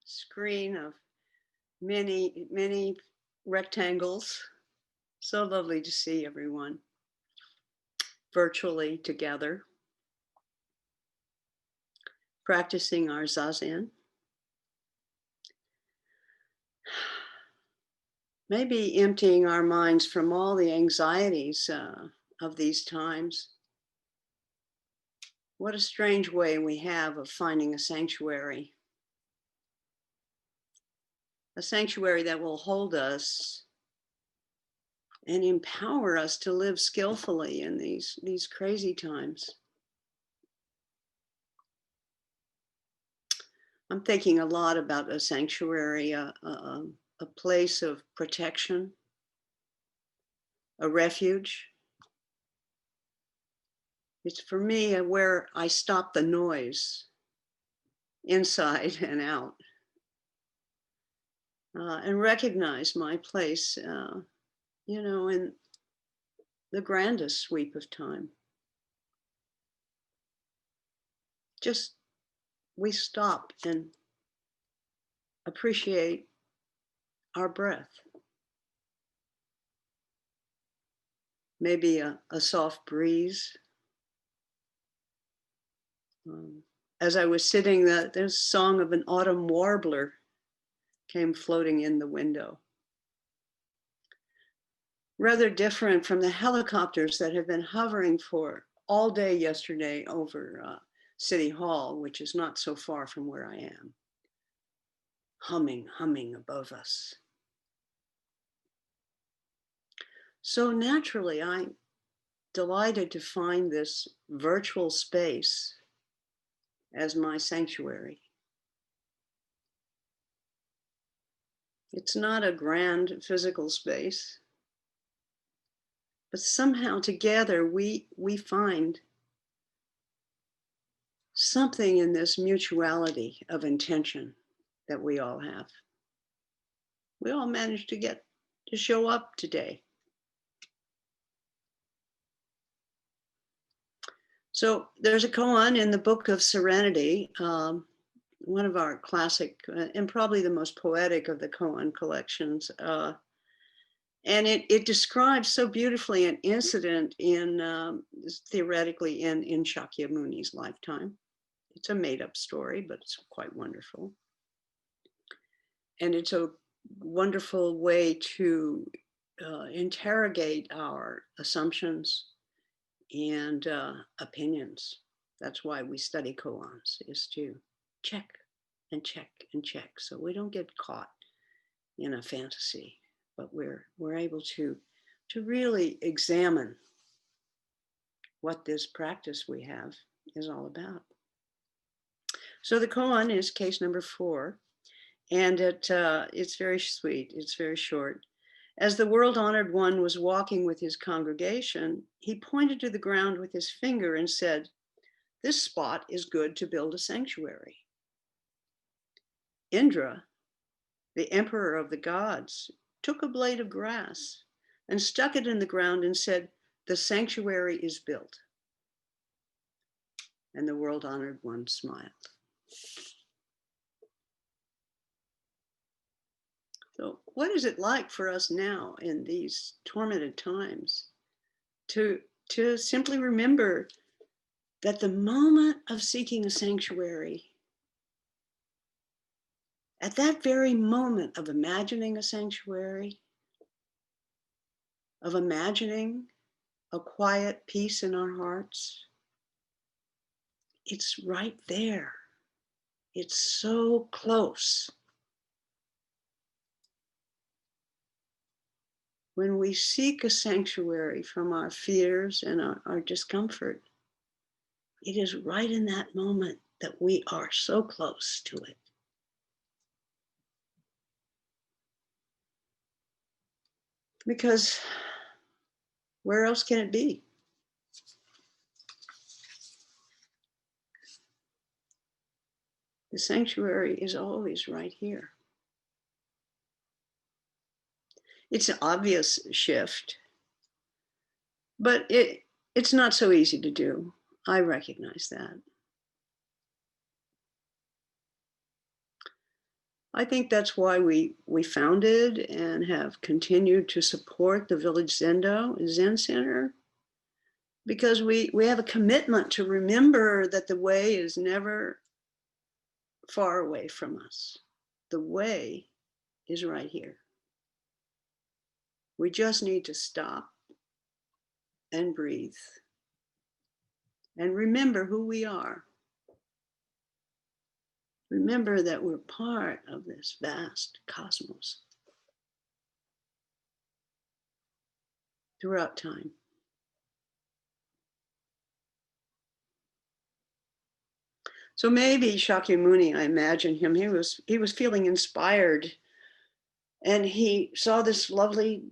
screen of many, many rectangles. So lovely to see everyone virtually together, practicing our zazen. Maybe emptying our minds from all the anxieties of these times. What a strange way we have of finding a sanctuary that will hold us and empower us to live skillfully in these crazy times. I'm thinking a lot about a sanctuary, a place of protection, a refuge. It's for me where I stop the noise inside and out and recognize my place, in the grandest sweep of time. Just we stop and appreciate our breath. Maybe a soft breeze. As I was sitting, the song of an autumn warbler came floating in the window. Rather different from the helicopters that have been hovering for all day yesterday over City Hall, which is not so far from where I am. Humming above us. So naturally, I'm delighted to find this virtual space as my sanctuary. It's not a grand physical space, but somehow together we find something in this mutuality of intention that we all have. We all managed to show up today. So there's a koan in the Book of Serenity, one of our classic and probably the most poetic of the koan collections. And it describes so beautifully an incident theoretically in Shakyamuni's lifetime. It's a made-up story, but it's quite wonderful. And it's a wonderful way to interrogate our assumptions and opinions. That's why we study koans, is to check and check and check, so we don't get caught in a fantasy, but we're able to really examine what this practice we have is all about. So the koan is case number 4, and it's very sweet. It's very short. As the world-honored one was walking with his congregation, he pointed to the ground with his finger and said, "This spot is good to build a sanctuary." Indra, the emperor of the gods, took a blade of grass and stuck it in the ground and said, "The sanctuary is built." And the world-honored one smiled. So what is it like for us now in these tormented times to simply remember that the moment of seeking a sanctuary, at that very moment of imagining a sanctuary, of imagining a quiet peace in our hearts, it's right there. It's so close. When we seek a sanctuary from our fears and our discomfort, it is right in that moment that we are so close to it. Because where else can it be? The sanctuary is always right here. It's an obvious shift, but it's not so easy to do. I recognize that. I think that's why we founded and have continued to support the Village Zendo Zen Center, because we have a commitment to remember that the way is never far away from us. The way is right here. We just need to stop and breathe and remember who we are. Remember that we're part of this vast cosmos throughout time. So maybe Shakyamuni, I imagine him, he was feeling inspired, and he saw this lovely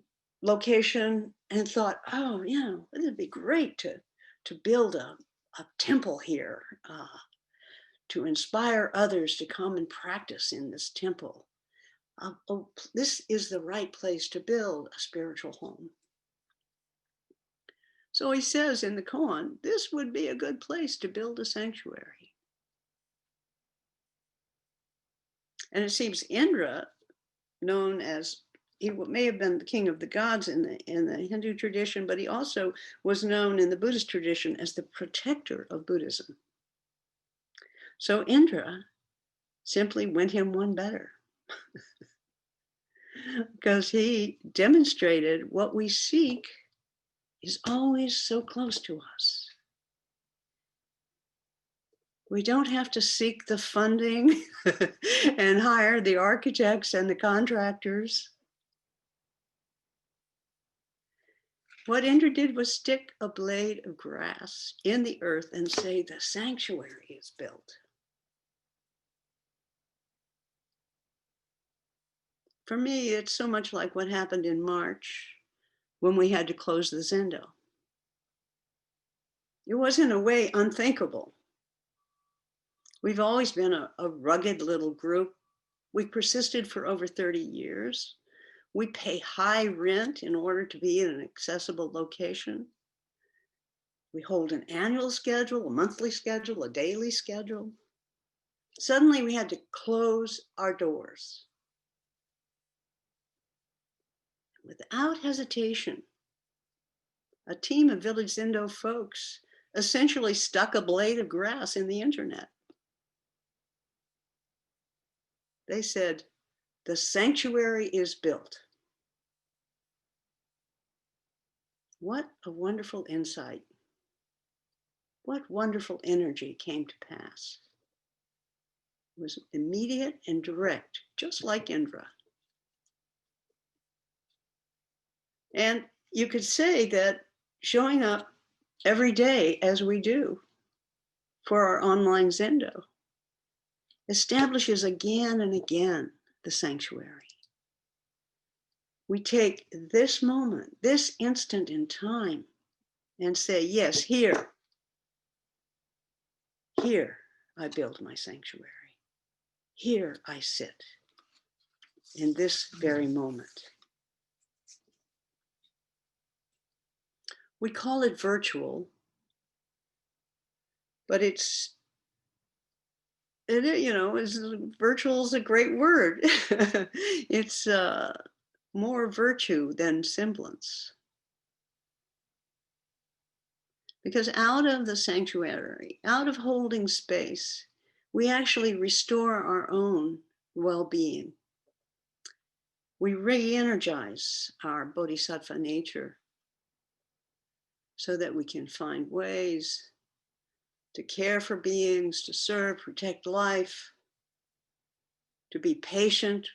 location and thought, oh, it'd be great to build a temple here, to inspire others to come and practice in this temple. This is the right place to build a spiritual home. So he says in the koan, this would be a good place to build a sanctuary. And it seems Indra, known as, he may have been the king of the gods in the Hindu tradition, but he also was known in the Buddhist tradition as the protector of Buddhism. So Indra simply went him one better, because he demonstrated what we seek is always so close to us. We don't have to seek the funding and hire the architects and the contractors. What Indra did was stick a blade of grass in the earth and say, the sanctuary is built. For me, it's so much like what happened in March when we had to close the Zendo. It was in a way unthinkable. We've always been a rugged little group. We've persisted for over 30 years. We pay high rent in order to be in an accessible location. We hold an annual schedule, a monthly schedule, a daily schedule. Suddenly we had to close our doors. Without hesitation, a team of Village Zendo folks essentially stuck a blade of grass in the internet. They said, the sanctuary is built. What a wonderful insight. What wonderful energy came to pass. It was immediate and direct, just like Indra. And you could say that showing up every day as we do for our online Zendo establishes again and again the sanctuary. We take this moment, this instant in time, and say, yes, here I build my sanctuary. Here I sit in this very moment. We call it virtual, but virtual is a great word. It's more virtue than semblance. Because out of the sanctuary, out of holding space, we actually restore our own well-being. We re-energize our bodhisattva nature so that we can find ways to care for beings, to serve, protect life, to be patient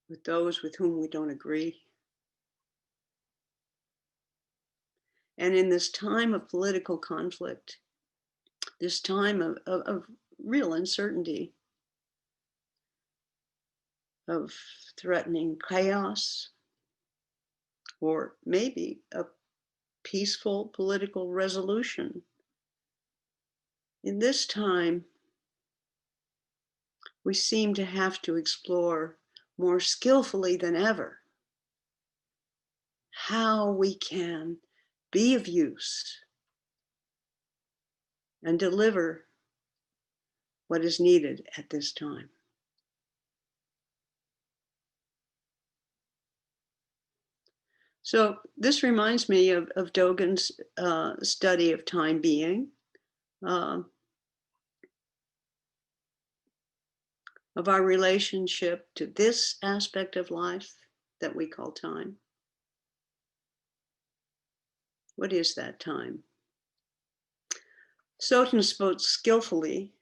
with those with whom we don't agree. And in this time of political conflict, this time of real uncertainty, of threatening chaos, or maybe a peaceful political resolution, in this time, we seem to have to explore more skillfully than ever how we can be of use and deliver what is needed at this time. So this reminds me of Dogen's study of time being, uh, of our relationship to this aspect of life that we call time. What is that time? Soten spoke skillfully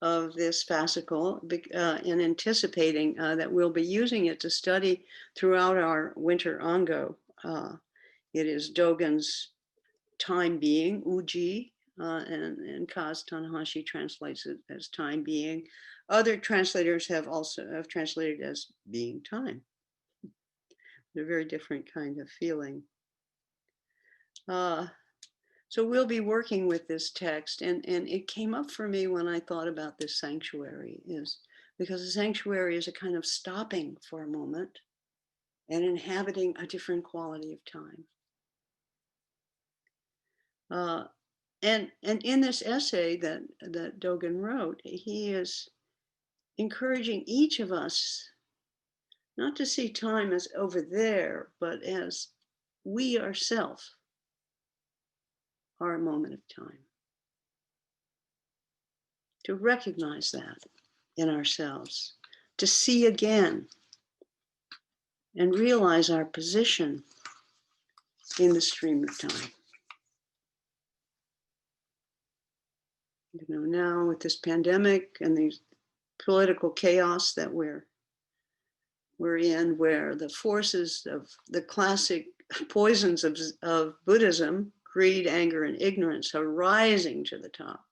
of this fascicle in anticipating that we'll be using it to study throughout our winter Ango. It is Dogen's time being, Uji, and Kaz Tanahashi translates it as time being. Other translators have translated as being time. A very different kind of feeling. So we'll be working with this text, and it came up for me when I thought about this sanctuary, is because the sanctuary is a kind of stopping for a moment and inhabiting a different quality of time. And in this essay that Dogen wrote, he is encouraging each of us not to see time as over there, but as we ourselves are a moment of time. To recognize that in ourselves, to see again and realize our position in the stream of time. You know, now with this pandemic and these political chaos that we're in, where the forces of the classic poisons of Buddhism, greed, anger, and ignorance, are rising to the top.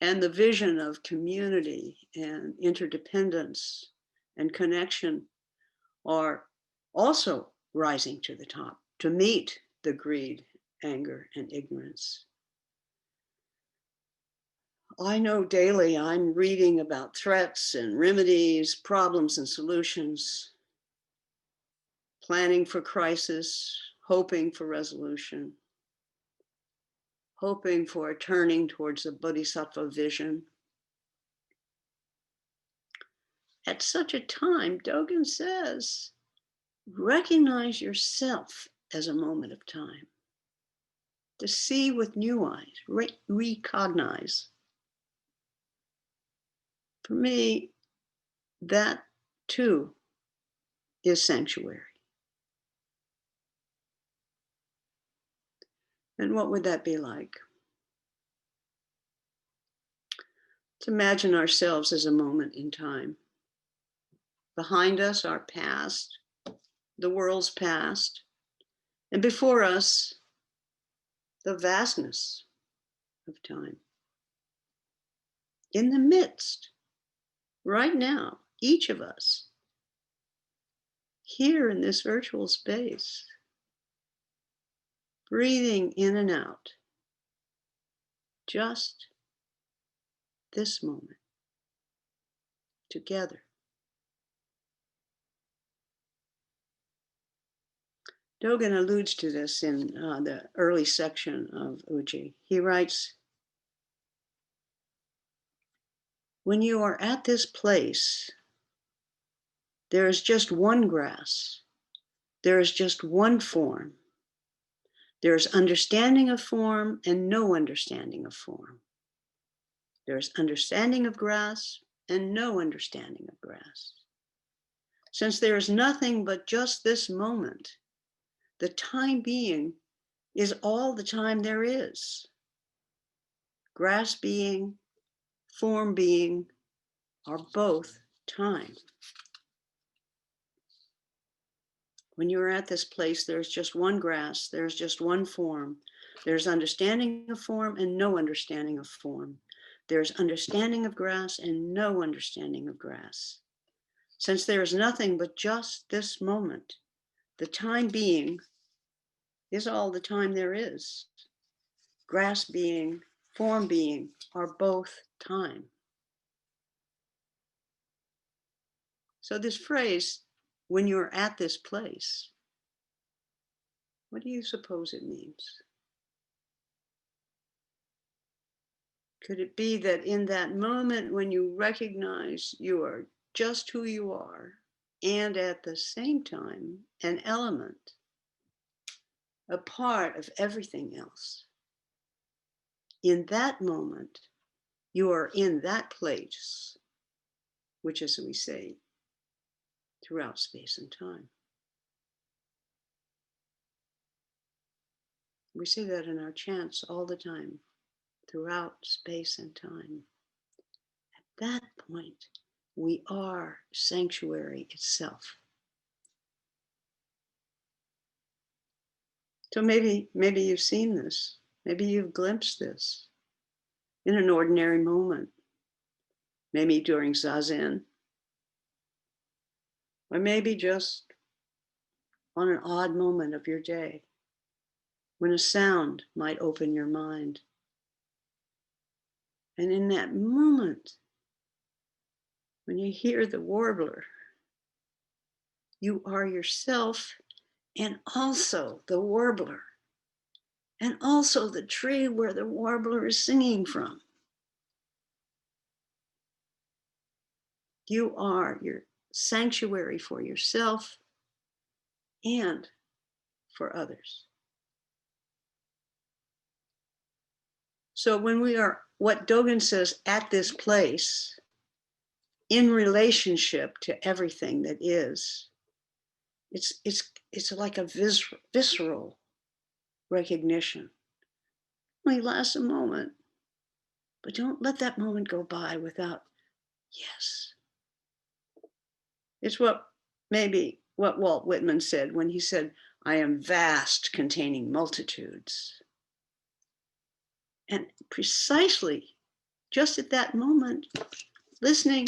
And the vision of community and interdependence and connection are also rising to the top to meet the greed, anger, and ignorance. I know daily I'm reading about threats and remedies, problems and solutions, planning for crisis, hoping for resolution, hoping for a turning towards the bodhisattva vision. At such a time, Dogen says, recognize yourself as a moment of time, to see with new eyes, recognize. For me, that too is sanctuary. And what would that be like? To imagine ourselves as a moment in time. Behind us, our past, the world's past, and before us, the vastness of time. In the midst, right now, each of us, here in this virtual space, breathing in and out, just this moment, together. Dogen alludes to this in the early section of Uji. He writes, when you are at this place, there is just one grass. There is just one form. There is understanding of form and no understanding of form. There is understanding of grass and no understanding of grass. Since there is nothing but just this moment, the time being is all the time there is. Grass being, form being are both time. When you are at this place, there's just one grass, there's just one form. There's understanding of form and no understanding of form. There's understanding of grass and no understanding of grass. Since there is nothing but just this moment, the time being is all the time there is. Grass being, form being are both time. So this phrase, when you're at this place, what do you suppose it means? Could it be that in that moment when you recognize you are just who you are and at the same time, an element, a part of everything else. In that moment, you are in that place, which, as we say, throughout space and time. We say that in our chants all the time, throughout space and time. At that point, we are sanctuary itself. So maybe you've seen this, maybe you've glimpsed this in an ordinary moment, maybe during zazen, or maybe just on an odd moment of your day when a sound might open your mind. And in that moment, when you hear the warbler, you are yourself and also the warbler, and also the tree where the warbler is singing from. You are your sanctuary for yourself and for others. So when we are, what Dogen says, at this place, in relationship to everything that is, it's like a visceral recognition. It only lasts a moment, but don't let that moment go by without yes. It's what Walt Whitman said when he said, I am vast, containing multitudes. And precisely just at that moment, listening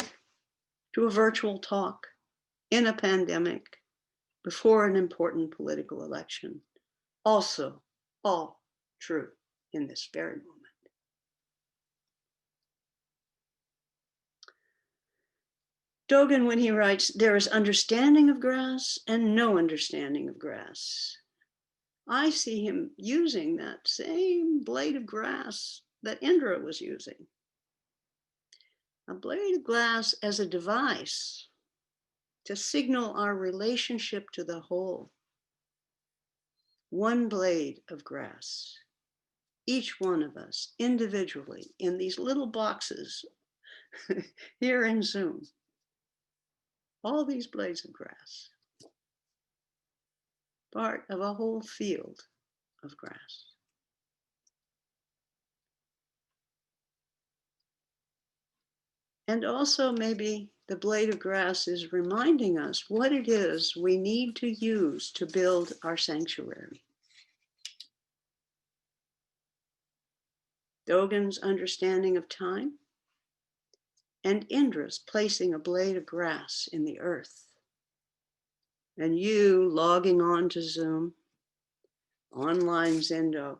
to a virtual talk in a pandemic before an important political election, also all true in this very moment. Dogen, when he writes, there is understanding of grass and no understanding of grass. I see him using that same blade of grass that Indra was using. A blade of grass as a device to signal our relationship to the whole. One blade of grass, each one of us individually in these little boxes here in Zoom, all these blades of grass, part of a whole field of grass. And also maybe the blade of grass is reminding us what it is we need to use to build our sanctuary. Dogen's understanding of time and Indra's placing a blade of grass in the earth. And you logging on to Zoom, online Zendo,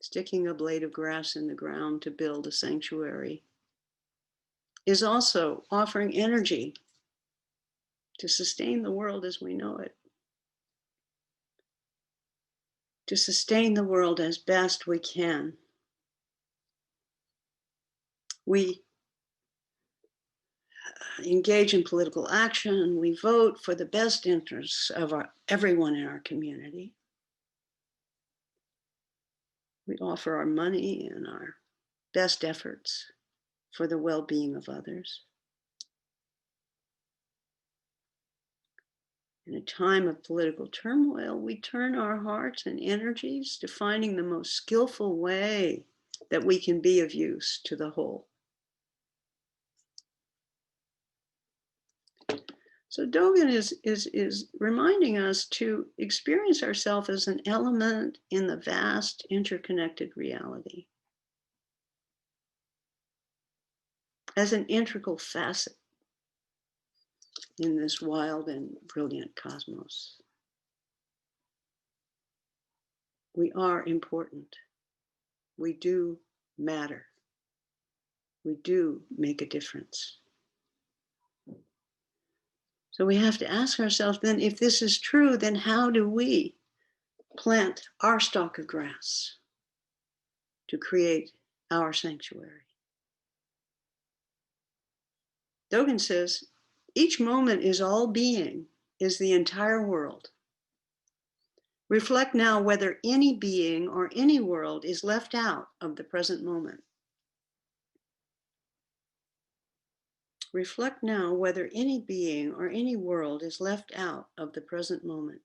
sticking a blade of grass in the ground to build a sanctuary is also offering energy to sustain the world as we know it, to sustain the world as best we can. We engage in political action, we vote for the best interests of everyone in our community. We offer our money and our best efforts for the well-being of others. In a time of political turmoil, we turn our hearts and energies to finding the most skillful way that we can be of use to the whole. So Dogen is reminding us to experience ourselves as an element in the vast interconnected reality, as an integral facet in this wild and brilliant cosmos. We are important. We do matter. We do make a difference. So we have to ask ourselves then, if this is true, then how do we plant our stalk of grass to create our sanctuary. Dogen says, each moment is all being, is the entire world. Reflect now whether any being or any world is left out of the present moment. Reflect now whether any being or any world is left out of the present moment.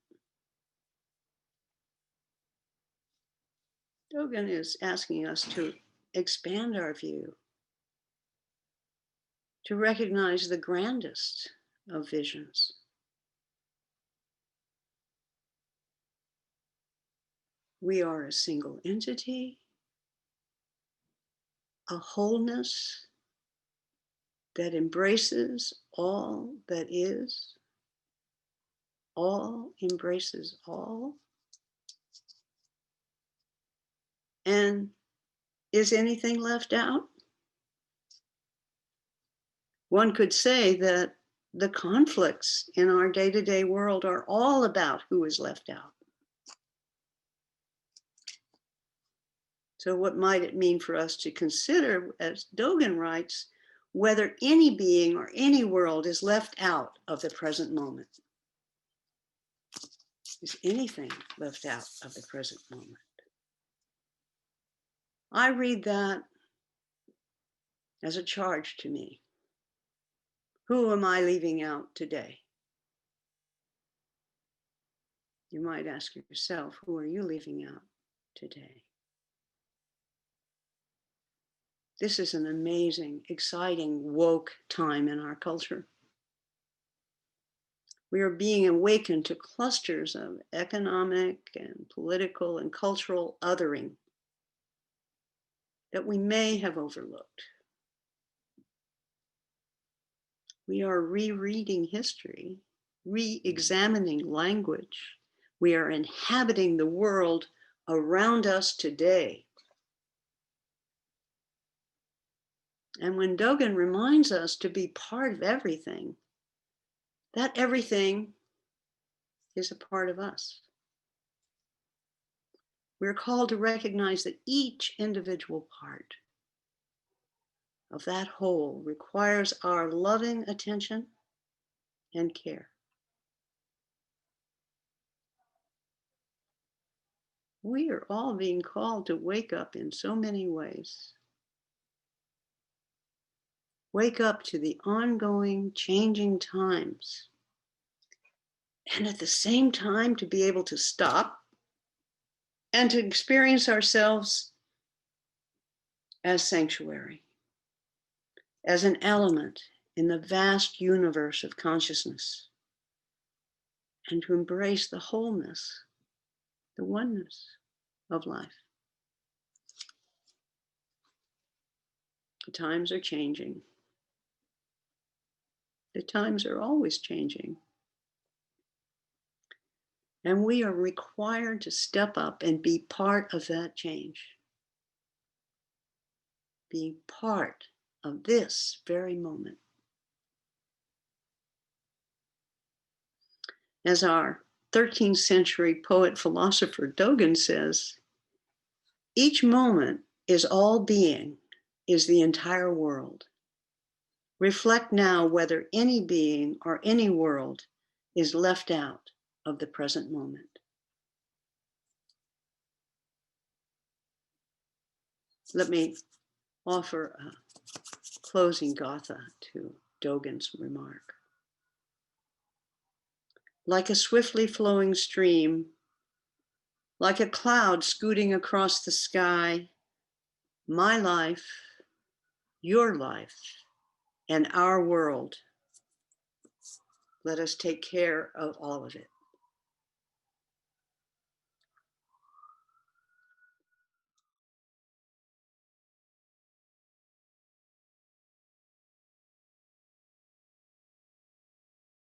Dogen is asking us to expand our view, to recognize the grandest of visions. We are a single entity, a wholeness that embraces all that is, all embraces all. And is anything left out? One could say that the conflicts in our day-to-day world are all about who is left out. So what might it mean for us to consider, as Dogen writes, whether any being or any world is left out of the present moment? Is anything left out of the present moment? I read that as a charge to me. Who am I leaving out today? You might ask yourself, who are you leaving out today? This is an amazing, exciting, woke time in our culture. We are being awakened to clusters of economic and political and cultural othering that we may have overlooked. We are rereading history, re-examining language. We are inhabiting the world around us today. And when Dogen reminds us to be part of everything, that everything is a part of us. We're called to recognize that each individual part of that whole requires our loving attention and care. We are all being called to wake up in so many ways. Wake up to the ongoing, changing times. And at the same time, to be able to stop and to experience ourselves as sanctuary, as an element in the vast universe of consciousness, and to embrace the wholeness, the oneness of life. The times are changing. The times are always changing. And we are required to step up and be part of that change. Be part of this very moment. As our 13th century poet philosopher Dogen says, each moment is all being, is the entire world. Reflect now whether any being or any world is left out of the present moment. Let me offer a closing gatha to Dogen's remark. Like a swiftly flowing stream, like a cloud scooting across the sky, my life, your life, and our world, let us take care of all of it.